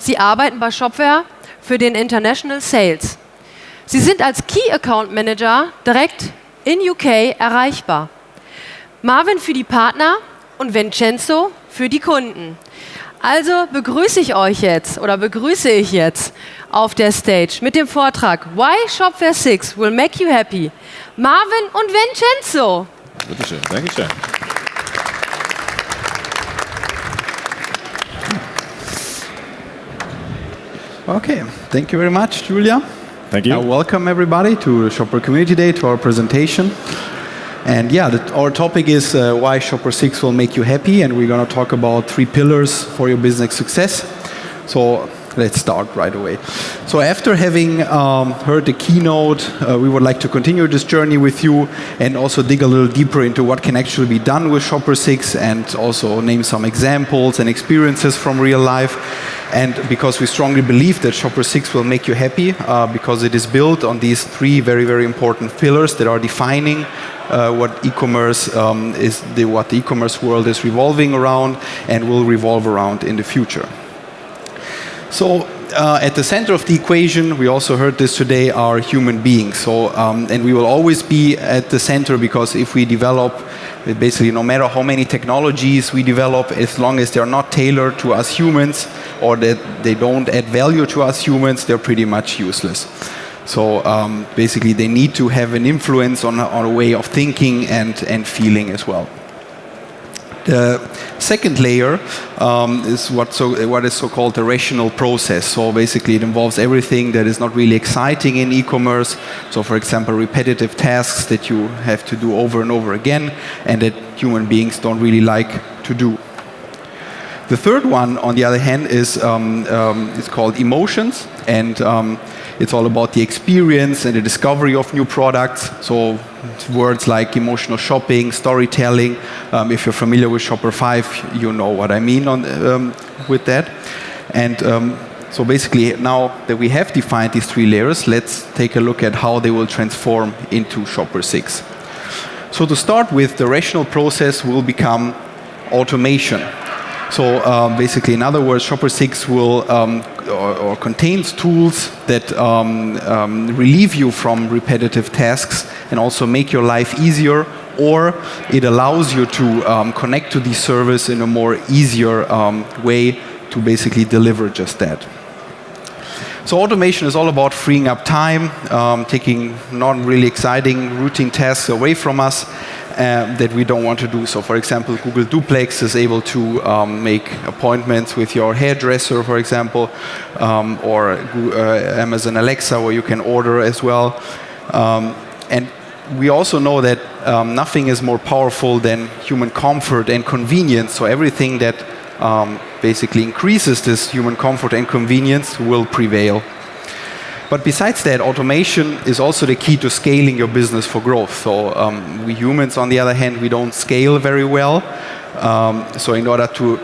Sie arbeiten bei Shopware für den International Sales. Sie sind als Key Account Manager direkt in UK erreichbar. Marvin für die Partner und Vincenzo für die Kunden. Also begrüße ich jetzt auf der Stage mit dem Vortrag Why Shopware 6 will make you happy. Marvin und Vincenzo. Bitte schön, danke schön. Okay, thank you very much, Julia. Thank you. Welcome everybody to Shopware Community Day, to our presentation. And yeah, our topic is why Shopware 6 will make you happy, and we're going to talk about 3 pillars for your business success. So let's start right away. So after having heard the keynote, we would like to continue this journey with you and also dig a little deeper into what can actually be done with Shopware 6 and also name some examples and experiences from real life. And because we strongly believe that Shopware 6 will make you happy, because it is built on these 3 very, very important pillars that are defining what e-commerce what the e-commerce world is revolving around and will revolve around in the future. So at the center of the equation, we also heard this today, are human beings. So and we will always be at the center, because if we develop, basically no matter how many technologies we develop, as long as they're not tailored to us humans or that they don't add value to us humans, they're pretty much useless. So basically they need to have an influence on a way of thinking and feeling as well. The second layer is what is so-called the rational process. So basically it involves everything that is not really exciting in e-commerce. So for example, repetitive tasks that you have to do over and over again and that human beings don't really like to do. The third one, on the other hand, is it's called emotions, and it's all about the experience and the discovery of new products. So words like emotional shopping, storytelling. If you're familiar with Shopware 5, you know what I mean with that. And so basically, now that we have defined these 3 layers, let's take a look at how they will transform into Shopware 6. So to start with, the rational process will become automation. So basically, in other words, Shopware 6 will or contains tools that relieve you from repetitive tasks and also make your life easier, or it allows you to connect to the service in a more easier way to basically deliver just that. So automation is all about freeing up time, taking non really exciting routine tasks away from us that we don't want to do. So for example, Google Duplex is able to make appointments with your hairdresser, for example, or Amazon Alexa, where you can order as well. And we also know that nothing is more powerful than human comfort and convenience. So everything that basically increases this human comfort and convenience will prevail. But besides that, automation is also the key to scaling your business for growth. So we humans, on the other hand, we don't scale very well. So in order to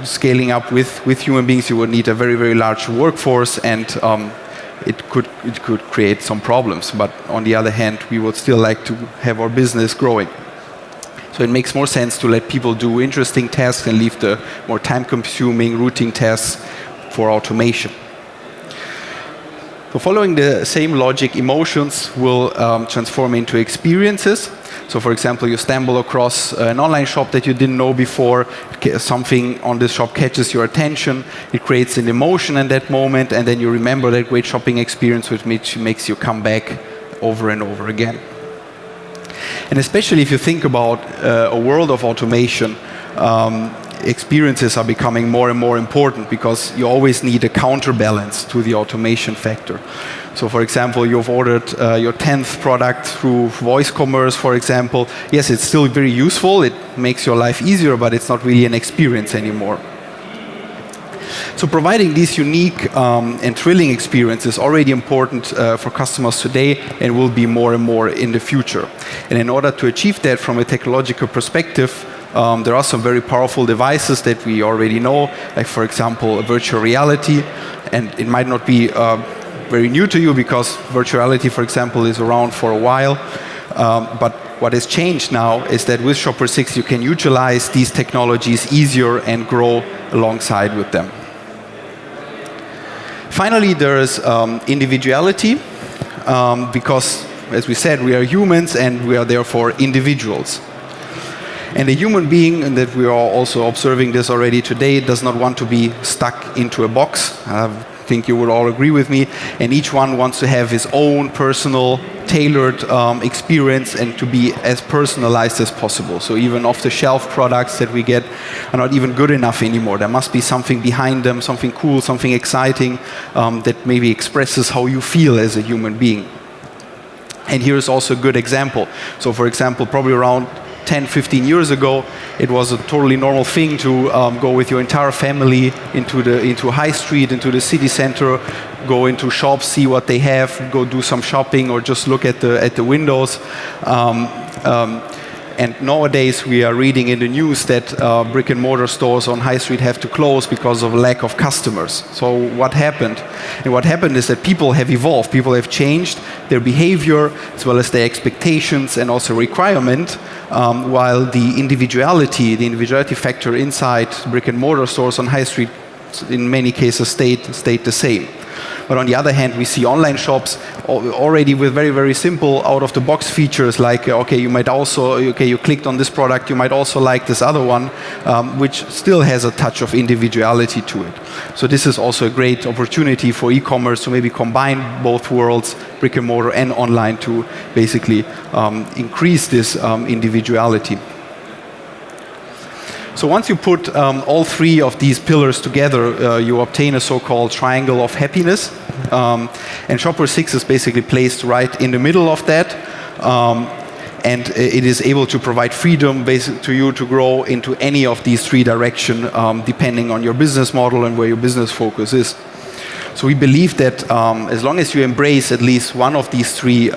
scaling up with human beings, you would need a very, very large workforce, and it could create some problems. But on the other hand, we would still like to have our business growing. So it makes more sense to let people do interesting tasks and leave the more time-consuming routine tasks for automation. So following the same logic, emotions will transform into experiences. So for example, you stumble across an online shop that you didn't know before, something on this shop catches your attention, it creates an emotion in that moment, and then you remember that great shopping experience, which makes you come back over and over again. And especially if you think about a world of automation, experiences are becoming more and more important, because you always need a counterbalance to the automation factor. So for example, you've ordered your 10th product through voice commerce, for example. Yes, it's still very useful, it makes your life easier, but it's not really an experience anymore. So providing these unique and thrilling experiences is already important for customers today and will be more and more in the future. And in order to achieve that from a technological perspective, there are some very powerful devices that we already know, like for example, virtual reality. And it might not be very new to you, because virtual reality, for example, is around for a while. But what has changed now is that with Shopware 6 you can utilize these technologies easier and grow alongside with them. finally, there is individuality, because, as we said, we are humans and we are therefore individuals. And a human being, and that we are also observing this already today, does not want to be stuck into a box. I think you would all agree with me. And each one wants to have his own personal, tailored experience and to be as personalized as possible. So even off-the-shelf products that we get are not even good enough anymore. There must be something behind them, something cool, something exciting that maybe expresses how you feel as a human being. And here is also a good example. So for example, probably around 10, 15 years ago, it was a totally normal thing to go with your entire family into High Street, into the city center, go into shops, see what they have, go do some shopping, or just look at the windows. And nowadays we are reading in the news that brick and mortar stores on High Street have to close because of lack of customers. So what happened? And what happened is that people have evolved, people have changed their behavior as well as their expectations and also requirement, while the individuality factor inside brick and mortar stores on High Street in many cases stayed the same. But on the other hand, we see online shops already with very, very simple out-of-the-box features like, you clicked on this product, you might also like this other one, which still has a touch of individuality to it. So this is also a great opportunity for e-commerce to maybe combine both worlds, brick and mortar and online, to basically increase this individuality. So once you put all three of these pillars together, you obtain a so-called triangle of happiness. And Shopware 6 is basically placed right in the middle of that. And it is able to provide freedom to you to grow into any of these three directions, depending on your business model and where your business focus is. So we believe that as long as you embrace at least one of these three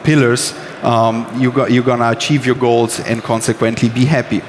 pillars, you're going to achieve your goals and consequently be happy.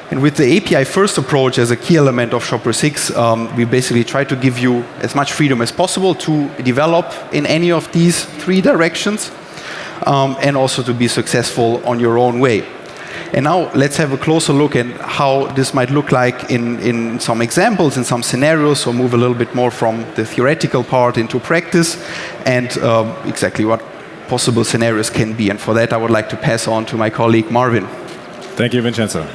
And with the API-first approach as a key element of Shopware 6, we basically try to give you as much freedom as possible to develop in any of these three directions, and also to be successful on your own way. And now let's have a closer look at how this might look like in some examples, in some scenarios, so move a little bit more from the theoretical part into practice, and exactly what possible scenarios can be. And for that, I would like to pass on to my colleague, Marvin. Thank you, Vincenzo.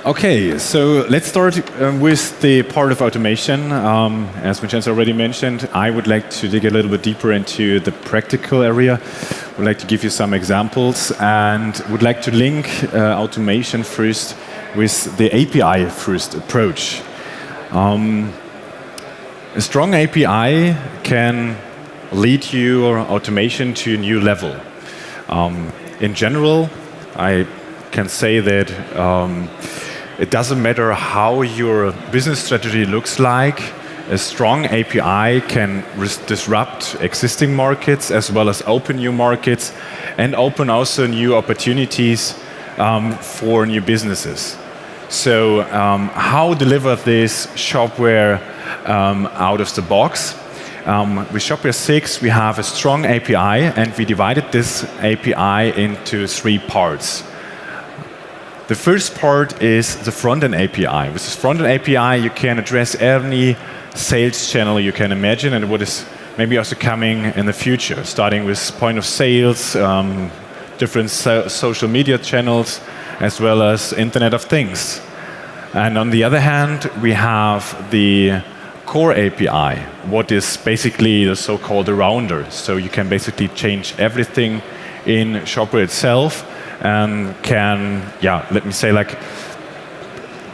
Okay, so let's start with the part of automation. As Vincenzo already mentioned, I would like to dig a little bit deeper into the practical area. Would like to give you some examples and would like to link automation first with the API first approach. A strong API can lead your automation to a new level. In general, I can say that it doesn't matter how your business strategy looks like, a strong API can disrupt existing markets as well as open new markets and open also new opportunities for new businesses. So how deliver this Shopware out of the box? With Shopware 6, we have a strong API, and we divided this API into three parts. The first part is the front-end API. With this front-end API, you can address any sales channel you can imagine, and what is maybe also coming in the future, starting with point of sales, different social media channels, as well as Internet of Things. And on the other hand, we have the core API, what is basically the so-called rounder. So you can basically change everything in Shopware itself and can, let me say, like,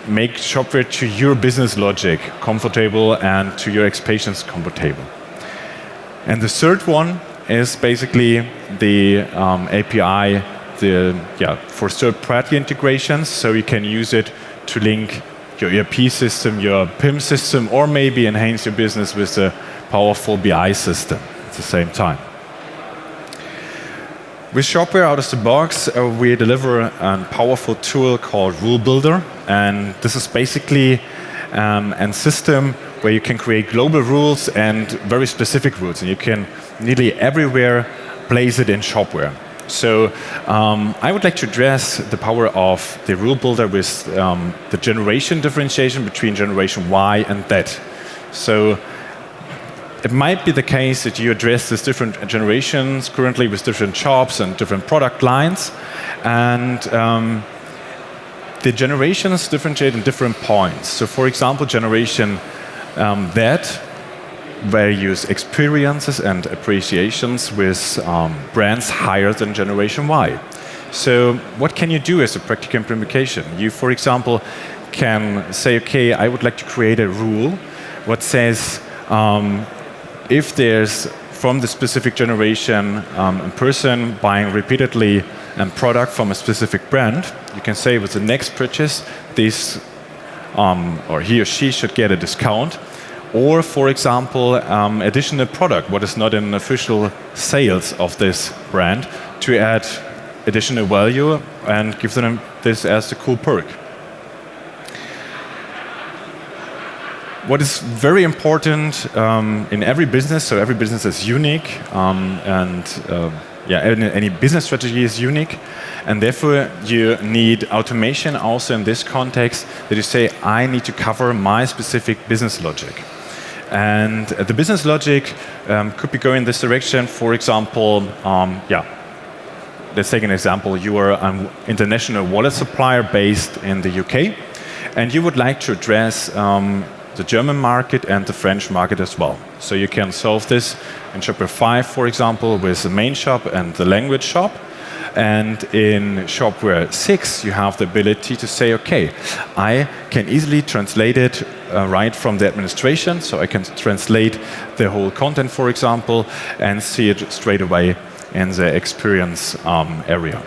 make Shopware to your business logic comfortable and to your expectations comfortable. And the third one is basically the API for third-party integrations, so you can use it to link your ERP system, your PIM system, or maybe enhance your business with a powerful BI system at the same time. With Shopware out of the box, we deliver a powerful tool called Rule Builder, and this is basically a system where you can create global rules and very specific rules, and you can nearly everywhere place it in Shopware. So I would like to address the power of the rule builder with the generation differentiation between generation Y and Z. So it might be the case that you address these different generations currently with different shops and different product lines, and the generations differentiate in different points. So for example, generation Z values experiences and appreciations with brands higher than generation Y. So what can you do as a practical implementation? You, for example, can say, okay, I would like to create a rule what says if there's from the specific generation a person buying repeatedly a product from a specific brand, you can say with the next purchase, this or he or she should get a discount. Or, for example, additional product, what is not in official sales of this brand, to add additional value and give them this as a cool perk. What is very important in every business, so every business is unique, any business strategy is unique, and therefore you need automation also in this context, that you say, I need to cover my specific business logic. And the business logic could be going in this direction. For example, let's take an example. You are an international wallet supplier based in the UK, and you would like to address the German market and the French market as well. So you can solve this in Shopware 5, for example, with the main shop and the language shop. And in Shopware 6, you have the ability to say, okay, I can easily translate it right from the administration. So I can translate the whole content, for example, and see it straight away in the experience area.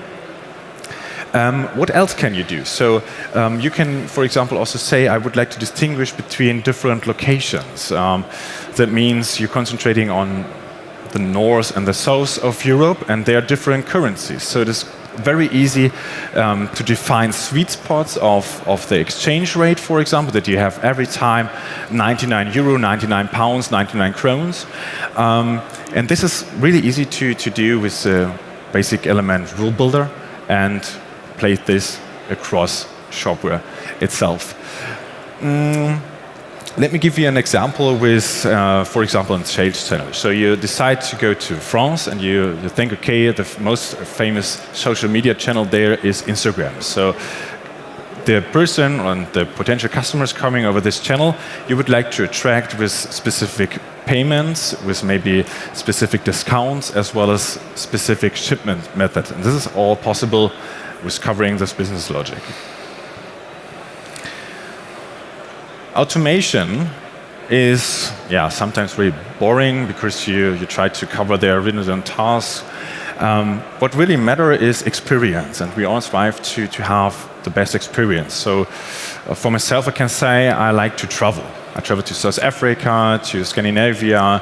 What else can you do? So you can, for example, also say, I would like to distinguish between different locations. That means you're concentrating on the north and the south of Europe, and there are different currencies. So it is very easy to define sweet spots of the exchange rate, for example, that you have every time 99 euro, 99 pounds, 99 krones. And this is really easy to do with the basic element rule builder and place this across Shopware itself. Let me give you an example with, for example, in sales channel. So you decide to go to France and you think, okay, the most famous social media channel there is Instagram. So the person and the potential customers coming over this channel, you would like to attract with specific payments, with maybe specific discounts, as well as specific shipment methods. And this is all possible with covering this business logic. Automation is, sometimes really boring because you try to cover their redundant tasks. What really matters is experience, and we all strive to have the best experience. So for myself, I can say I like to travel. I travel to South Africa, to Scandinavia,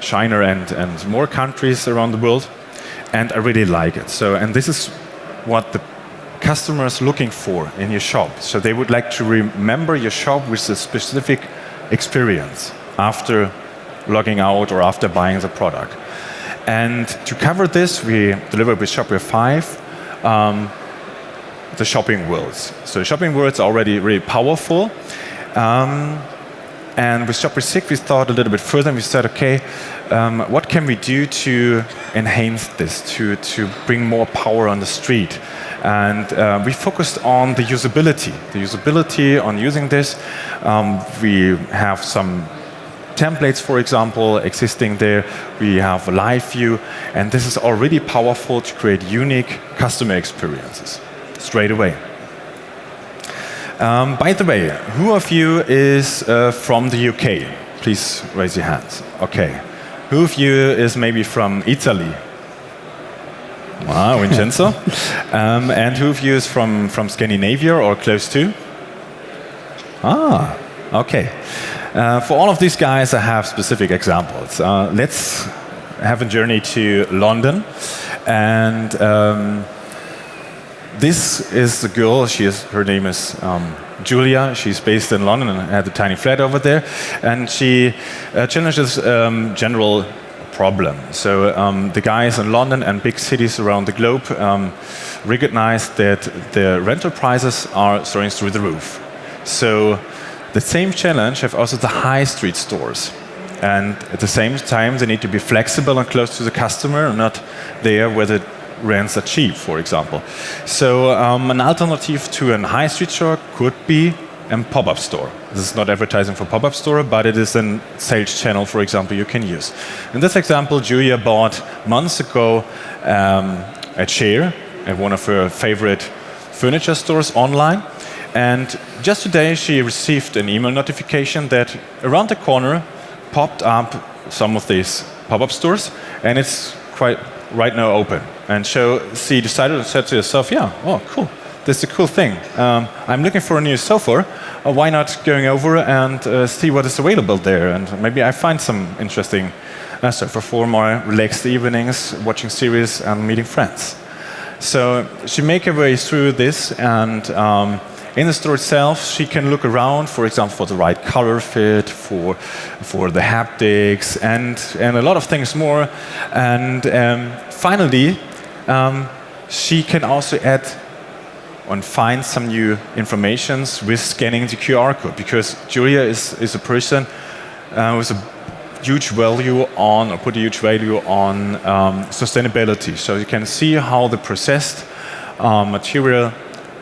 China, and more countries around the world, and I really like it. So, and this is what the customers looking for in your shop. So they would like to remember your shop with a specific experience after logging out or after buying the product. And to cover this, we deliver with Shopware 5 the shopping worlds. So shopping worlds are already really powerful. And with Shopware 6, we thought a little bit further, and we said, okay, what can we do to enhance this, to bring more power on the street? And we focused on the usability on using this. We have some templates, for example, existing there. We have a live view, and this is already powerful to create unique customer experiences straight away. By the way, who of you is from the UK? Please raise your hands. Okay. Who of you is maybe from Italy? Wow, Vincenzo. And who of you is from Scandinavia or close to? Okay. For all of these guys, I have specific examples. Let's have a journey to London. And this is the girl. Her name is Julia. She's based in London and had a tiny flat over there. And she challenges general problem. So the guys in London and big cities around the globe recognize that the rental prices are soaring through the roof. So the same challenge have also the high street stores. And at the same time, they need to be flexible and close to the customer, and not there where the rents are cheap, for example. So an alternative to a high street store could be a pop-up store. This is not advertising for pop-up store, but it is a sales channel, for example, you can use. In this example, Julia bought months ago a chair at one of her favorite furniture stores online. And just today, she received an email notification that around the corner popped up some of these pop-up stores, and it's quite right now open. And so she decided and said to herself, yeah, oh, cool. This is a cool thing. I'm looking for a new sofa. Why not going over and see what is available there? And maybe I find some interesting sofa for more relaxed evenings, watching series and meeting friends. So she make her way through this, and in the store itself, she can look around, for example, for the right color fit, for the haptics, and a lot of things more. And finally, she can also add and find some new informations with scanning the QR code, because Julia is a person with a huge value on, or put a huge value on sustainability. So you can see how the processed material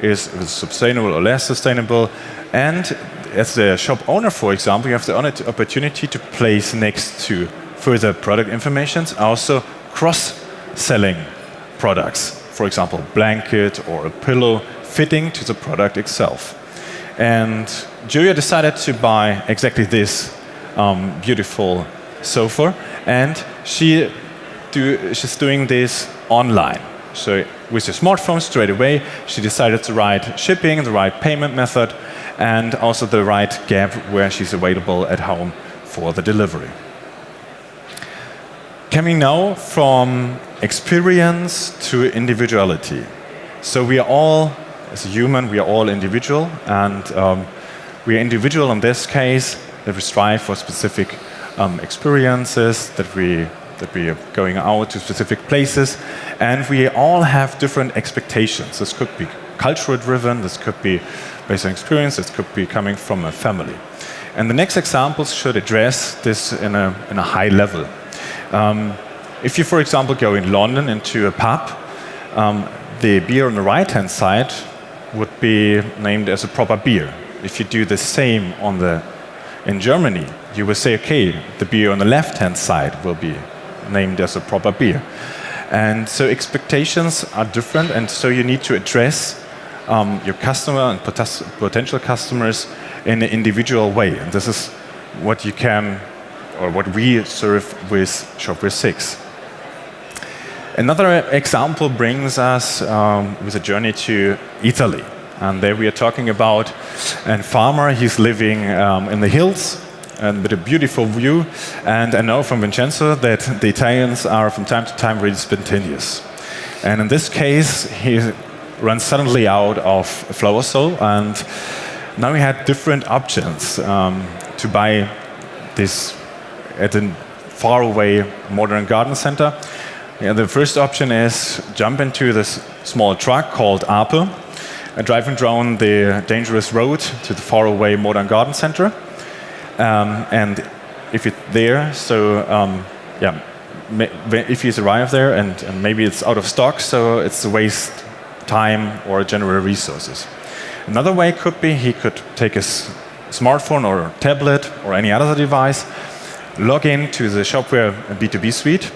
is sustainable or less sustainable. And as a shop owner, for example, you have the opportunity to place next to further product informations also cross-selling products. For example, blanket or a pillow fitting to the product itself. And Julia decided to buy exactly this beautiful sofa, and she's doing this online. So with your smartphone straight away, she decided the right shipping, the right payment method, and also the right gap where she's available at home for the delivery. Coming now from experience to individuality. So we are all, as a human, we are all individual, and we are individual in this case that we strive for specific experiences, that we are going out to specific places, and we all have different expectations. This could be cultural driven, this could be based on experience, this could be coming from a family. And the next examples should address this in a high level. If you, for example, go in London into a pub, the beer on the right-hand side would be named as a proper beer. If you do the same in Germany, you will say, okay, the beer on the left-hand side will be named as a proper beer. And so expectations are different, and so you need to address your customer and potential customers in an individual way. And this is what you can, or what we serve with Shopware 6. Another example brings us with a journey to Italy. And there we are talking about a farmer. He's living in the hills and with a beautiful view. And I know from Vincenzo that the Italians are from time to time really spontaneous. And in this case, he runs suddenly out of flower soul. And now we had different options to buy this at a faraway modern garden center. Yeah, the first option is jump into this small truck called Ape, driving down the dangerous road to the faraway modern garden center. And if it's there, so if he's arrived there and maybe it's out of stock, so it's a waste time or general resources. Another way could be he could take his smartphone or tablet or any other device, log in to the Shopware B2B suite,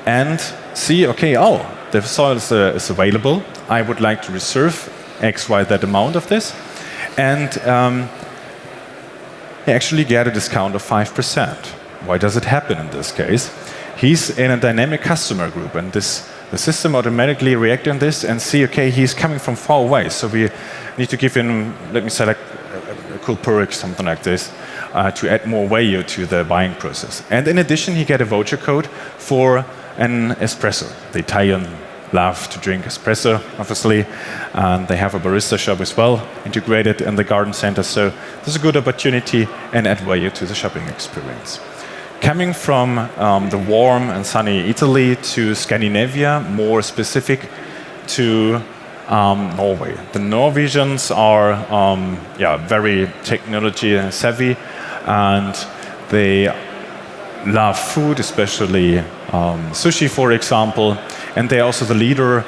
and see, okay, oh, the soil is available. I would like to reserve X, Y, that amount of this. And he actually get a discount of 5%. Why does it happen in this case? He's in a dynamic customer group, and the system automatically reacts on this and see, okay, he's coming from far away. So we need to give him, let me select a cool perk, something like this, to add more value to the buying process. And in addition, he get a voucher code for an espresso. The Italian love to drink espresso, obviously, and they have a barista shop as well integrated in the garden center. So this is a good opportunity and add value to the shopping experience. Coming from the warm and sunny Italy to Scandinavia, more specific to Norway. The Norwegians are very technology savvy, and they love food, especially sushi, for example, and they're also the leader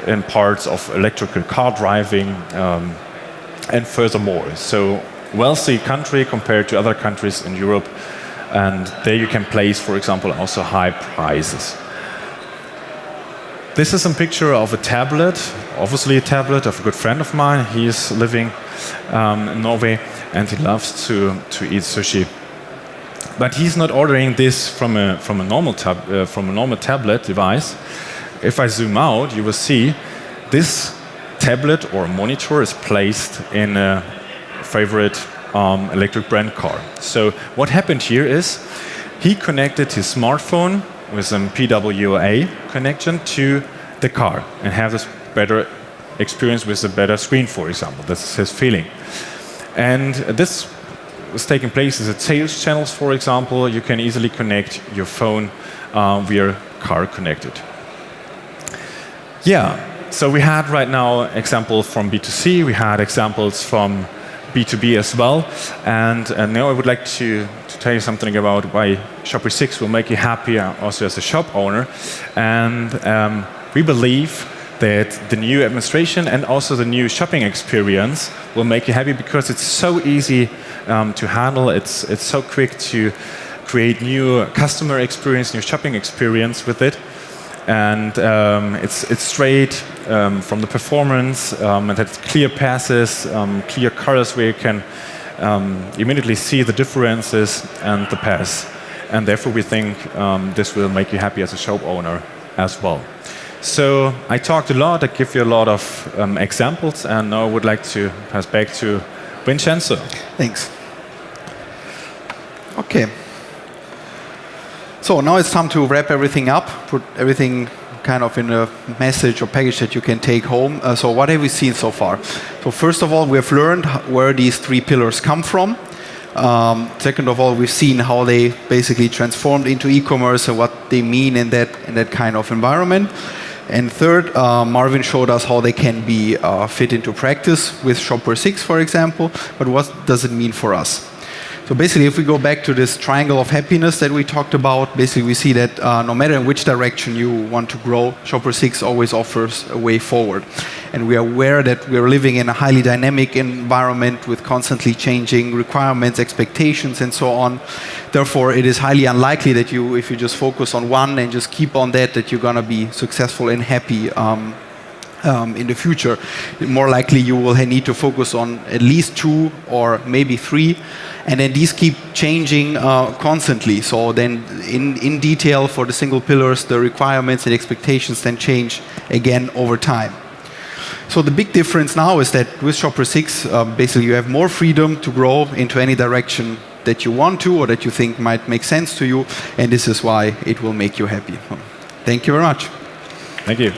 in parts of electrical car driving and furthermore. So wealthy country compared to other countries in Europe, and there you can place, for example, also high prices. This is a picture of a tablet, obviously a tablet of a good friend of mine. He is living in Norway, and he loves to eat sushi. But he's not ordering this from a normal tablet device. If I zoom out, you will see this tablet or monitor is placed in a favorite electric brand car. So what happened here is he connected his smartphone with some PWA connection to the car and have this better experience with a better screen, for example. That's his feeling. And this was taking place as a sales channels, for example. You can easily connect your phone via car connected. Yeah, so we had right now examples from B2C, we had examples from B2B as well, and now I would like to tell you something about why Shopware 6 will make you happy also as a shop owner. And we believe that the new administration and also the new shopping experience will make you happy because it's so easy to handle. It's so quick to create new customer experience, new shopping experience with it. And it's straight from the performance, and it's clear passes, clear colors where you can immediately see the differences and the pass. And therefore we think this will make you happy as a shop owner as well. So I talked a lot, I give you a lot of examples, and now I would like to pass back to Vincenzo. Thanks. Okay. So now it's time to wrap everything up, put everything kind of in a message or package that you can take home. So what have we seen so far? So first of all, we have learned where these three pillars come from. Second of all, we've seen how they basically transformed into e-commerce and what they mean in that kind of environment. And third, Marvin showed us how they can be fit into practice with Shopware 6, for example. But what does it mean for us? So basically, if we go back to this triangle of happiness that we talked about, basically we see that no matter in which direction you want to grow, Shopware 6 always offers a way forward. And we are aware that we are living in a highly dynamic environment with constantly changing requirements, expectations, and so on. Therefore, it is highly unlikely that you, if you just focus on one and just keep on that you're going to be successful and happy in the future. More likely you will need to focus on at least two or maybe three, and then these keep changing constantly. So then in detail for the single pillars, the requirements and expectations then change again over time. So the big difference now is that with Shopware 6, basically you have more freedom to grow into any direction that you want to or that you think might make sense to you, and this is why it will make you happy. Thank you very much. Thank you.